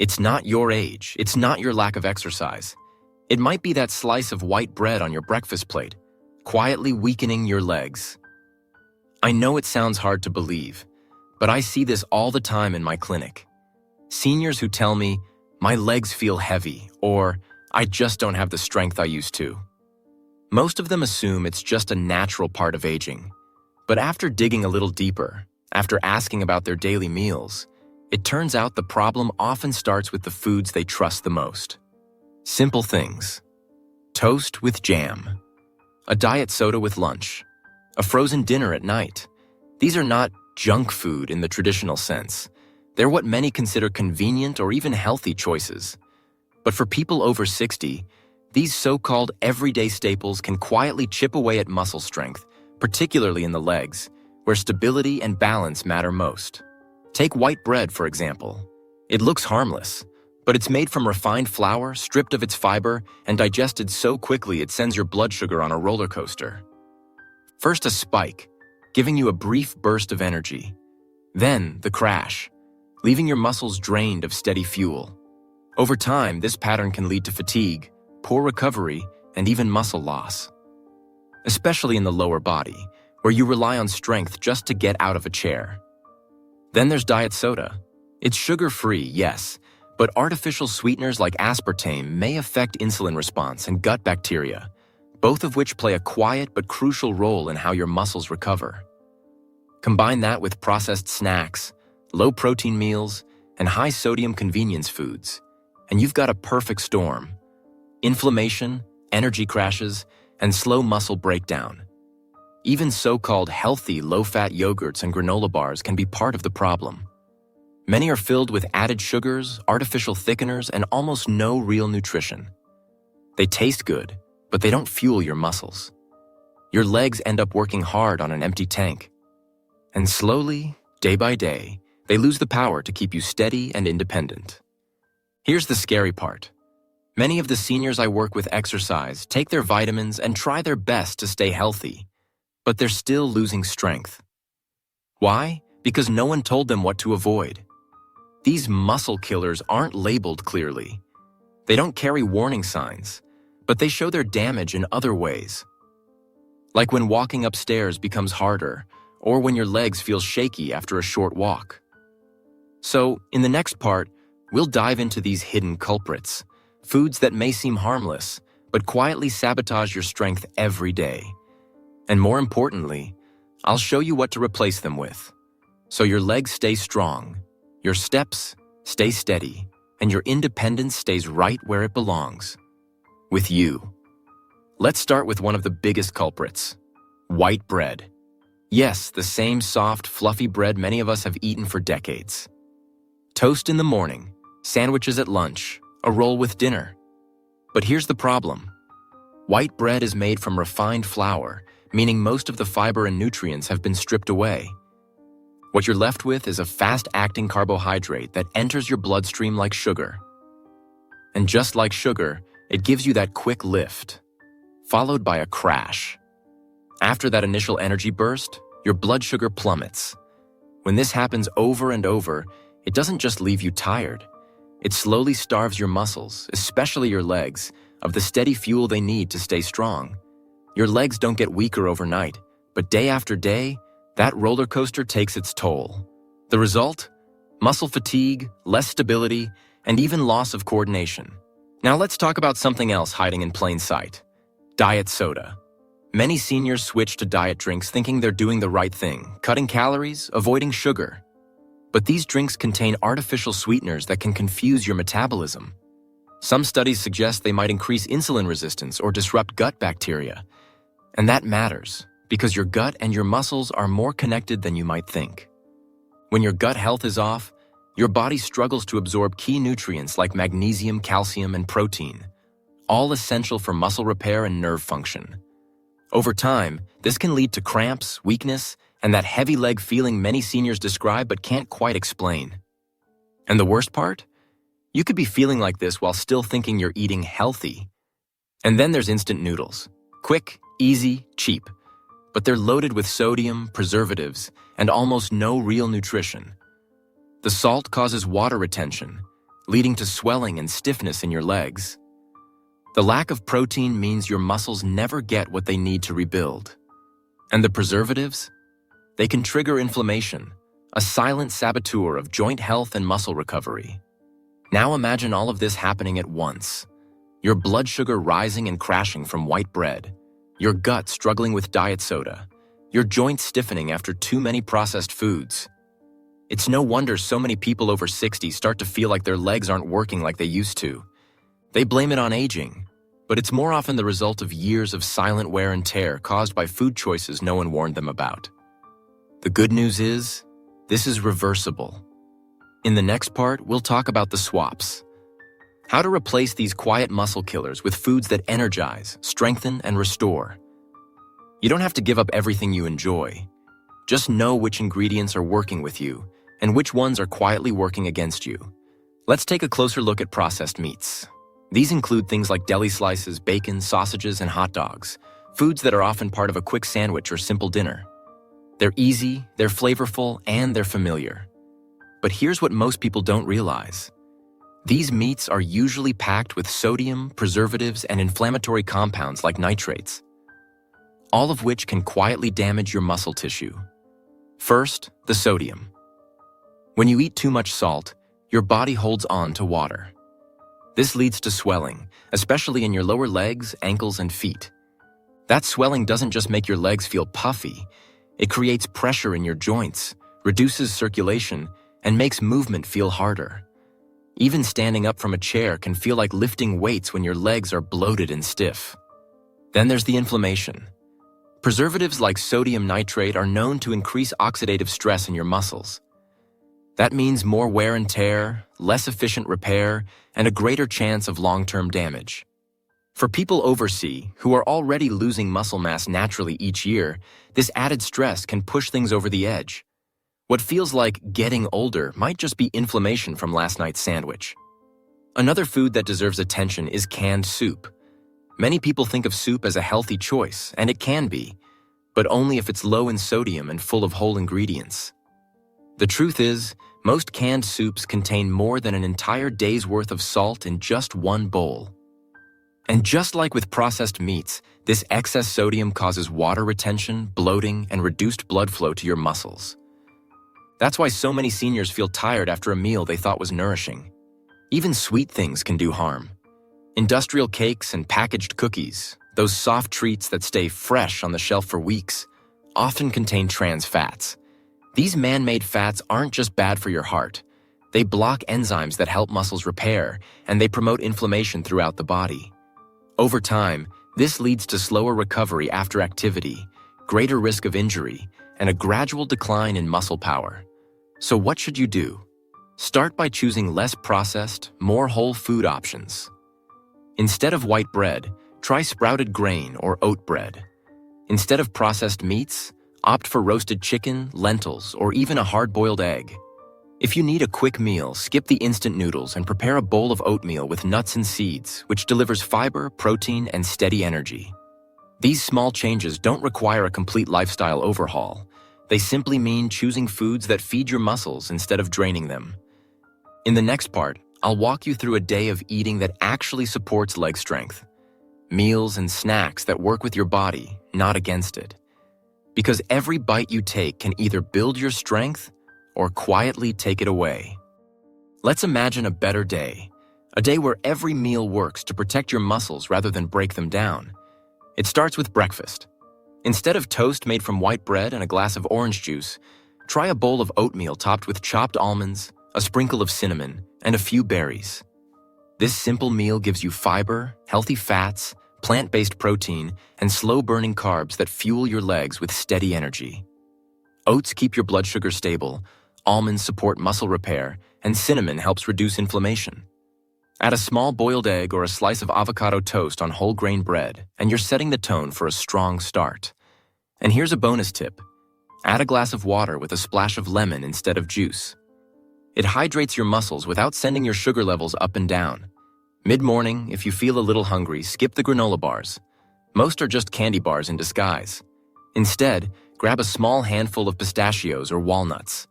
It's not your age, it's not your lack of exercise. It might be that slice of white bread on your breakfast plate, quietly weakening your legs. I know it sounds hard to believe, but I see this all the time in my clinic. Seniors who tell me, "My legs feel heavy," or "I just don't have the strength I used to." Most of them assume it's just a natural part of aging. But after digging a little deeper, after asking about their daily meals, it turns out the problem often starts with the foods they trust the most. Simple things. Toast with jam. A diet soda with lunch. A frozen dinner at night. These are not junk food in the traditional sense. They're what many consider convenient or even healthy choices. But for people over 60, these so-called everyday staples can quietly chip away at muscle strength, particularly in the legs, where stability and balance matter most. Take white bread, for example. It looks harmless, but it's made from refined flour, stripped of its fiber, and digested so quickly it sends your blood sugar on a roller coaster. First a spike, giving you a brief burst of energy. Then the crash, leaving your muscles drained of steady fuel. Over time, this pattern can lead to fatigue, poor recovery, and even muscle loss. Especially in the lower body, where you rely on strength just to get out of a chair. Then there's diet soda. It's sugar-free, yes, but artificial sweeteners like aspartame may affect insulin response and gut bacteria, both of which play a quiet but crucial role in how your muscles recover. Combine that with processed snacks, low-protein meals, and high-sodium convenience foods, and you've got a perfect storm. Inflammation, energy crashes, and slow muscle breakdown. Even so-called healthy low-fat yogurts and granola bars can be part of the problem. Many are filled with added sugars, artificial thickeners, and almost no real nutrition. They taste good, but they don't fuel your muscles. Your legs end up working hard on an empty tank. And slowly, day by day, they lose the power to keep you steady and independent. Here's the scary part. Many of the seniors I work with exercise, take their vitamins, and try their best to stay healthy, but they're still losing strength. Why? Because no one told them what to avoid. These muscle killers aren't labeled clearly. They don't carry warning signs, but they show their damage in other ways. Like when walking upstairs becomes harder, or when your legs feel shaky after a short walk. So, in the next part, we'll dive into these hidden culprits, foods that may seem harmless, but quietly sabotage your strength every day. And more importantly, I'll show you what to replace them with, so your legs stay strong, your steps stay steady, and your independence stays right where it belongs, with you. Let's start with one of the biggest culprits, white bread. Yes, the same soft, fluffy bread many of us have eaten for decades. Toast in the morning, sandwiches at lunch, a roll with dinner. But here's the problem. White bread is made from refined flour, meaning most of the fiber and nutrients have been stripped away. What you're left with is a fast-acting carbohydrate that enters your bloodstream like sugar. And just like sugar, it gives you that quick lift, followed by a crash. After that initial energy burst, your blood sugar plummets. When this happens over and over, it doesn't just leave you tired. It slowly starves your muscles, especially your legs, of the steady fuel they need to stay strong. Your legs don't get weaker overnight, but day after day, that roller coaster takes its toll. The result? Muscle fatigue, less stability, and even loss of coordination. Now let's talk about something else hiding in plain sight. Diet soda. Many seniors switch to diet drinks thinking they're doing the right thing, cutting calories, avoiding sugar. But these drinks contain artificial sweeteners that can confuse your metabolism. Some studies suggest they might increase insulin resistance or disrupt gut bacteria. And that matters, because your gut and your muscles are more connected than you might think. When your gut health is off, your body struggles to absorb key nutrients like magnesium, calcium, and protein, all essential for muscle repair and nerve function. Over time, this can lead to cramps, weakness, and that heavy leg feeling many seniors describe but can't quite explain. And the worst part? You could be feeling like this while still thinking you're eating healthy. And then there's instant noodles. Quick, easy, cheap. But they're loaded with sodium, preservatives, and almost no real nutrition. The salt causes water retention, leading to swelling and stiffness in your legs. The lack of protein means your muscles never get what they need to rebuild. And the preservatives? They can trigger inflammation, a silent saboteur of joint health and muscle recovery. Now imagine all of this happening at once. Your blood sugar rising and crashing from white bread, your gut struggling with diet soda, your joints stiffening after too many processed foods. It's no wonder so many people over 60 start to feel like their legs aren't working like they used to. They blame it on aging, but it's more often the result of years of silent wear and tear caused by food choices no one warned them about. The good news is, this is reversible. In the next part, we'll talk about the swaps. How to replace these quiet muscle killers with foods that energize, strengthen, and restore. You don't have to give up everything you enjoy. Just know which ingredients are working with you and which ones are quietly working against you. Let's take a closer look at processed meats. These include things like deli slices, bacon, sausages, and hot dogs, foods that are often part of a quick sandwich or simple dinner. They're easy, they're flavorful, and they're familiar. But here's what most people don't realize. These meats are usually packed with sodium, preservatives, and inflammatory compounds like nitrates, all of which can quietly damage your muscle tissue. First, the sodium. When you eat too much salt, your body holds on to water. This leads to swelling, especially in your lower legs, ankles, and feet. That swelling doesn't just make your legs feel puffy, it creates pressure in your joints, reduces circulation, and makes movement feel harder. Even standing up from a chair can feel like lifting weights when your legs are bloated and stiff. Then there's the inflammation. Preservatives like sodium nitrate are known to increase oxidative stress in your muscles. That means more wear and tear, less efficient repair, and a greater chance of long-term damage. For people over C who are already losing muscle mass naturally each year, this added stress can push things over the edge. What feels like getting older might just be inflammation from last night's sandwich. Another food that deserves attention is canned soup. Many people think of soup as a healthy choice, and it can be, but only if it's low in sodium and full of whole ingredients. The truth is, most canned soups contain more than an entire day's worth of salt in just one bowl. And just like with processed meats, this excess sodium causes water retention, bloating, and reduced blood flow to your muscles. That's why so many seniors feel tired after a meal they thought was nourishing. Even sweet things can do harm. Industrial cakes and packaged cookies, those soft treats that stay fresh on the shelf for weeks, often contain trans fats. These man-made fats aren't just bad for your heart. They block enzymes that help muscles repair, and they promote inflammation throughout the body. Over time, this leads to slower recovery after activity, greater risk of injury, and a gradual decline in muscle power. So what should you do? Start by choosing less processed, more whole food options. Instead of white bread, try sprouted grain or oat bread. Instead of processed meats, opt for roasted chicken, lentils, or even a hard-boiled egg. If you need a quick meal, skip the instant noodles and prepare a bowl of oatmeal with nuts and seeds, which delivers fiber, protein, and steady energy. These small changes don't require a complete lifestyle overhaul. They simply mean choosing foods that feed your muscles instead of draining them. In the next part, I'll walk you through a day of eating that actually supports leg strength. Meals and snacks that work with your body, not against it. Because every bite you take can either build your strength or quietly take it away. Let's imagine a better day, a day where every meal works to protect your muscles rather than break them down. It starts with breakfast. Instead of toast made from white bread and a glass of orange juice, try a bowl of oatmeal topped with chopped almonds, a sprinkle of cinnamon, and a few berries. This simple meal gives you fiber, healthy fats, plant-based protein, and slow-burning carbs that fuel your legs with steady energy. Oats keep your blood sugar stable, almonds support muscle repair, and cinnamon helps reduce inflammation. Add a small boiled egg or a slice of avocado toast on whole grain bread, and you're setting the tone for a strong start. And here's a bonus tip. Add a glass of water with a splash of lemon instead of juice. It hydrates your muscles without sending your sugar levels up and down. Mid-morning, if you feel a little hungry, skip the granola bars. Most are just candy bars in disguise. Instead, grab a small handful of pistachios or walnuts.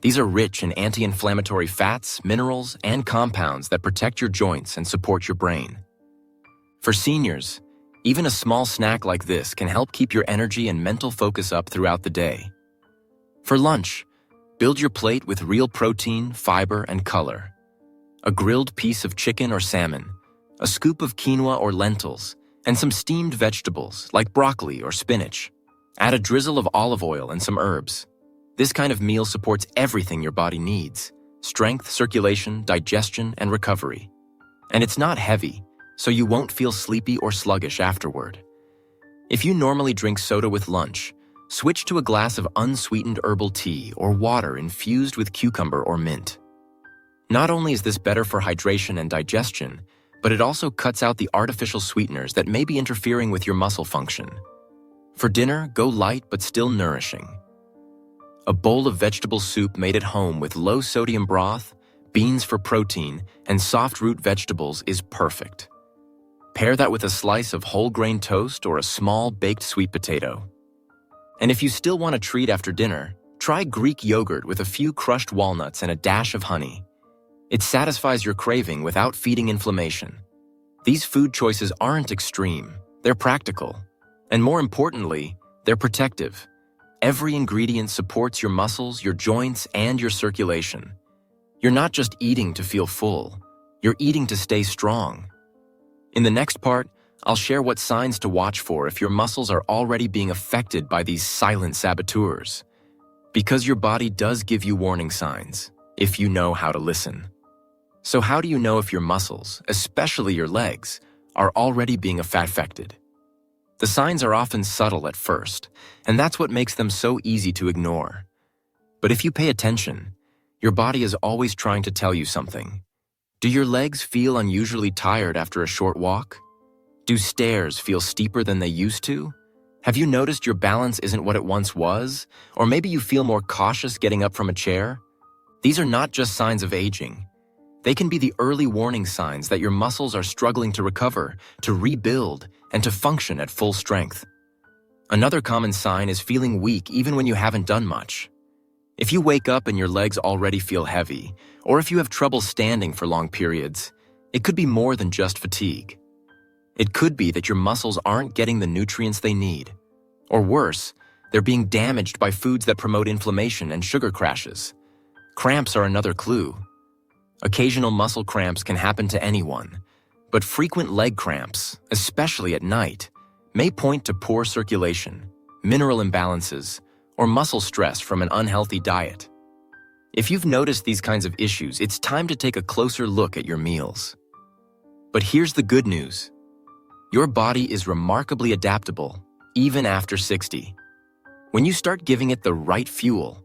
These are rich in anti-inflammatory fats, minerals, and compounds that protect your joints and support your brain. For seniors, even a small snack like this can help keep your energy and mental focus up throughout the day. For lunch, build your plate with real protein, fiber, and color. A grilled piece of chicken or salmon, a scoop of quinoa or lentils, and some steamed vegetables like broccoli or spinach. Add a drizzle of olive oil and some herbs. This kind of meal supports everything your body needs: strength, circulation, digestion, and recovery. And it's not heavy, so you won't feel sleepy or sluggish afterward. If you normally drink soda with lunch, switch to a glass of unsweetened herbal tea or water infused with cucumber or mint. Not only is this better for hydration and digestion, but it also cuts out the artificial sweeteners that may be interfering with your muscle function. For dinner, go light but still nourishing. A bowl of vegetable soup made at home with low-sodium broth, beans for protein, and soft root vegetables is perfect. Pair that with a slice of whole grain toast or a small baked sweet potato. And if you still want a treat after dinner, try Greek yogurt with a few crushed walnuts and a dash of honey. It satisfies your craving without feeding inflammation. These food choices aren't extreme, they're practical. And more importantly, they're protective. Every ingredient supports your muscles, your joints, and your circulation. You're not just eating to feel full, you're eating to stay strong. In the next part, I'll share what signs to watch for if your muscles are already being affected by these silent saboteurs. Because your body does give you warning signs, if you know how to listen. So how do you know if your muscles, especially your legs, are already being affected? The signs are often subtle at first, and that's what makes them so easy to ignore. But if you pay attention, your body is always trying to tell you something. Do your legs feel unusually tired after a short walk? Do stairs feel steeper than they used to? Have you noticed your balance isn't what it once was? Or maybe you feel more cautious getting up from a chair? These are not just signs of aging. They can be the early warning signs that your muscles are struggling to recover, to rebuild, and to function at full strength. Another common sign is feeling weak even when you haven't done much. If you wake up and your legs already feel heavy, or if you have trouble standing for long periods, it could be more than just fatigue. It could be that your muscles aren't getting the nutrients they need. Or worse, they're being damaged by foods that promote inflammation and sugar crashes. Cramps are another clue. Occasional muscle cramps can happen to anyone, but frequent leg cramps, especially at night, may point to poor circulation, mineral imbalances, or muscle stress from an unhealthy diet. If you've noticed these kinds of issues, it's time to take a closer look at your meals. But here's the good news. Your body is remarkably adaptable, even after 60. When you start giving it the right fuel,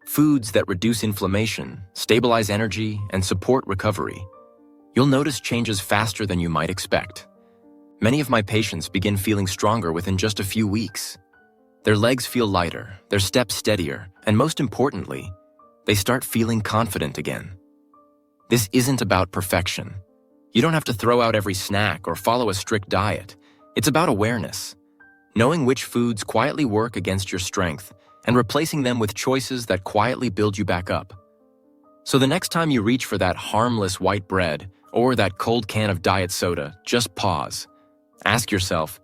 foods that reduce inflammation, stabilize energy, and support recovery, you'll notice changes faster than you might expect. Many of my patients begin feeling stronger within just a few weeks. Their legs feel lighter, their steps steadier, and most importantly, they start feeling confident again. This isn't about perfection. You don't have to throw out every snack or follow a strict diet. It's about awareness, knowing which foods quietly work against your strength and replacing them with choices that quietly build you back up. So the next time you reach for that harmless white bread or that cold can of diet soda, just pause. Ask yourself,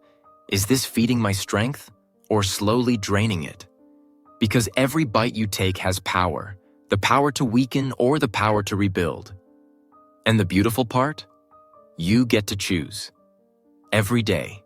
is this feeding my strength or slowly draining it? Because every bite you take has power, the power to weaken or the power to rebuild. And the beautiful part? You get to choose. Every day.